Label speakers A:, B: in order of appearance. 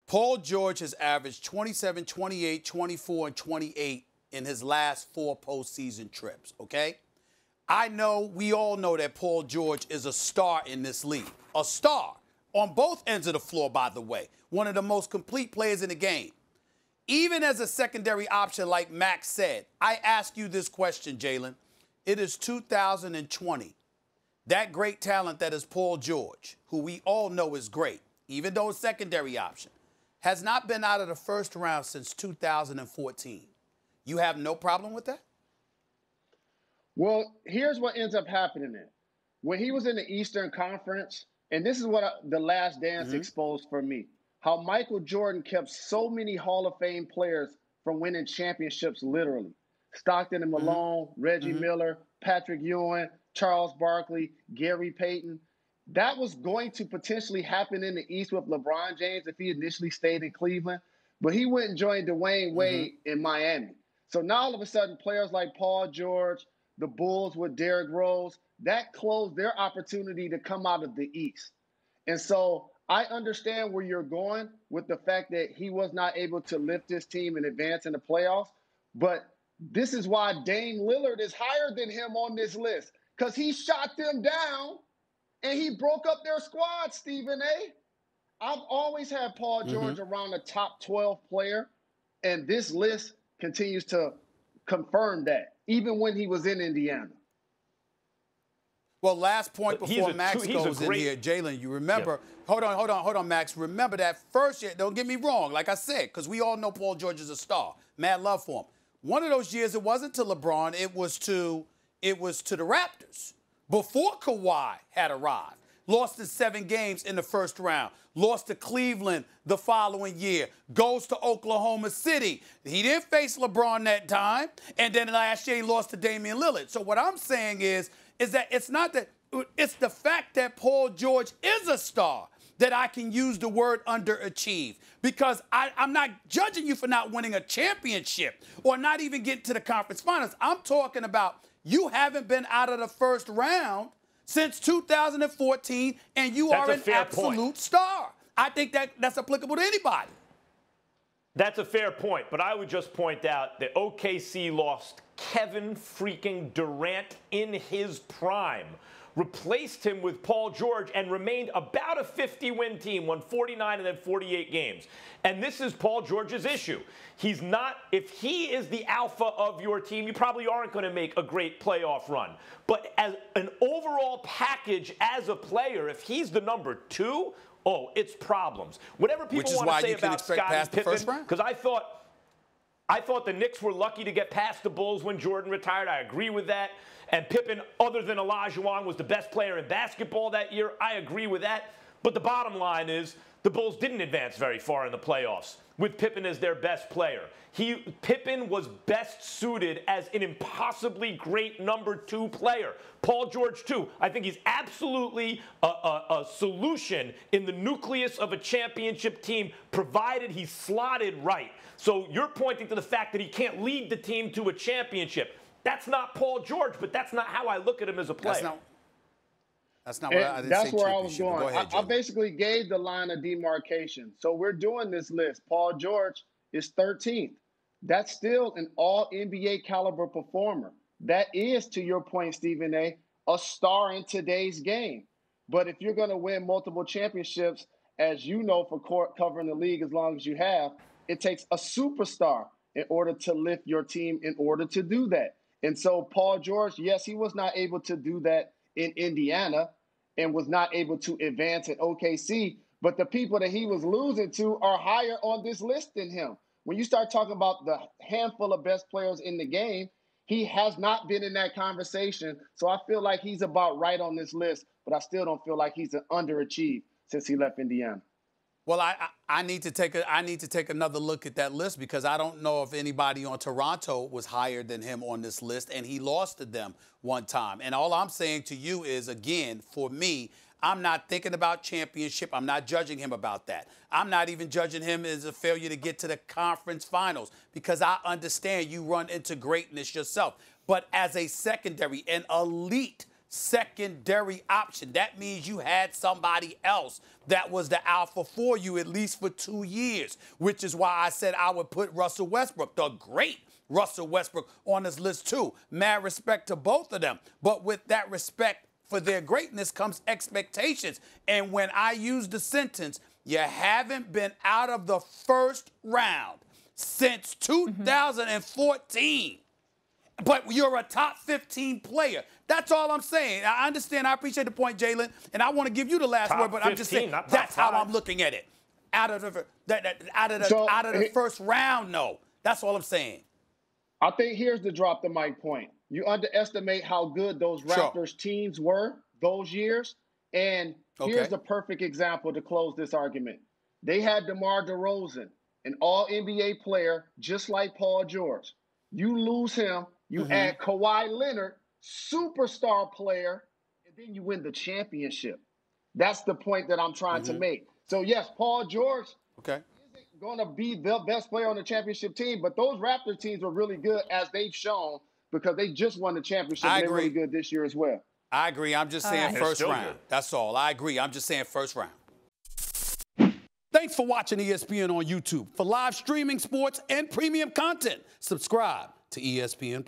A: Paul George has averaged 27, 28, 24, and 28 in his last 4 postseason trips, okay? We all know that Paul George is a star in this league. A star on both ends of the floor, by the way. One of the most complete players in the game. Even as a secondary option, like Max said, I ask you this question, Jalen. It is 2020. That great talent that is Paul George, who we all know is great, even though it's secondary option, has not been out of the first round since 2014. You have no problem with that?
B: Well, here's what ends up happening then. When he was in the Eastern Conference, and this is what The Last Dance exposed for me, how Michael Jordan kept so many Hall of Fame players from winning championships literally. Stockton and Malone, Reggie Miller, Patrick Ewing, Charles Barkley, Gary Payton. That was going to potentially happen in the East with LeBron James if he initially stayed in Cleveland, but he went and joined Dwayne Wade in Miami. So now all of a sudden, players like Paul George, the Bulls with Derrick Rose, that closed their opportunity to come out of the East. And so I understand where you're going with the fact that he was not able to lift this team and advance in the playoffs, but this is why Dame Lillard is higher than him on this list, because he shot them down and he broke up their squad, Stephen A. I've always had Paul George around a top 12 player, and this list continues to confirm that, even when he was in Indiana.
A: Well, last point before Max goes in here, Jalen, you remember, hold on, Max. Remember that first year, don't get me wrong, like I said, because we all know Paul George is a star. Mad love for him. One of those years, it wasn't to LeBron, it was to the Raptors before Kawhi had arrived. Lost in 7 games in the first round. Lost to Cleveland the following year. Goes to Oklahoma City. He didn't face LeBron that time. And then last year he lost to Damian Lillard. So what I'm saying is that it's not that, it's the fact that Paul George is a star that I can use the word underachieved. Because I'm not judging you for not winning a championship or not even getting to the conference finals. I'm talking about you haven't been out of the first round since 2014, and you are an absolute star. I think that's applicable to anybody.
C: That's a fair point, but I would just point out that OKC lost Kevin freaking Durant in his prime, replaced him with Paul George, and remained about a 50-win team, won 49 and then 48 games. And this is Paul George's issue. He's not, if he is the alpha of your team, you probably aren't going to make a great playoff run. But as an overall package as a player, if he's the number 2, oh, it's problems. Whatever people want to say about Scottie Pippen, because I thought the Knicks were lucky to get past the Bulls when Jordan retired. I agree with that. And Pippen, other than Olajuwon, was the best player in basketball that year. I agree with that. But the bottom line is the Bulls didn't advance very far in the playoffs with Pippen as their best player. Pippen was best suited as an impossibly great number 2 player. Paul George, too. I think he's absolutely a solution in the nucleus of a championship team, provided he's slotted right. So you're pointing to the fact that he can't lead the team to a championship. That's not Paul George, but that's not how I look at him as a player.
A: That's not what I didn't
B: That's
A: say.
B: where I was going.
A: Go ahead,
B: I basically gave the line of demarcation. So we're doing this list. Paul George is 13th. That's still an all-NBA caliber performer. That is, to your point, Stephen A., a star in today's game. But if you're going to win multiple championships, as you know, for covering the league as long as you have, it takes a superstar in order to lift your team in order to do that. And so Paul George, yes, he was not able to do that in Indiana and was not able to advance at OKC, but the people that he was losing to are higher on this list than him. When you start talking about the handful of best players in the game, he has not been in that conversation. So I feel like he's about right on this list, but I still don't feel like he's an underachieved since he left Indiana.
A: Well, I need to take another look at that list, because I don't know if anybody on Toronto was higher than him on this list, and he lost to them one time. And all I'm saying to you is, again, for me, I'm not thinking about championship. I'm not judging him about that. I'm not even judging him as a failure to get to the conference finals, because I understand you run into greatness yourself. But as a secondary, an elite secondary option. That means you had somebody else that was the alpha for you at least for 2 years, which is why I said I would put Russell Westbrook, the great Russell Westbrook, on this list too. Mad respect to both of them. But with that respect for their greatness comes expectations. And when I use the sentence, you haven't been out of the first round since 2014, but you're a top 15 player. That's all I'm saying. I understand. I appreciate the point, Jalen, and I want to give you the last word, but 15, I'm just saying that's how I'm looking at it. Out of the first round, no. That's all I'm saying.
B: I think here's the drop the mic point. You underestimate how good those Raptors teams were those years. And here's the perfect example to close this argument. They had DeMar DeRozan, an all-NBA player, just like Paul George. You lose him, you add Kawhi Leonard, superstar player, and then you win the championship. That's the point that I'm trying to make. So, yes, Paul George isn't going to be the best player on the championship team, but those Raptors teams were really good, as they've shown, because they just won the championship. And they're really good this year as well.
A: I agree. I'm just saying first round. That's all. I agree. I'm just saying first round. Thanks for watching ESPN on YouTube. For live streaming, sports, and premium content, subscribe to ESPN+.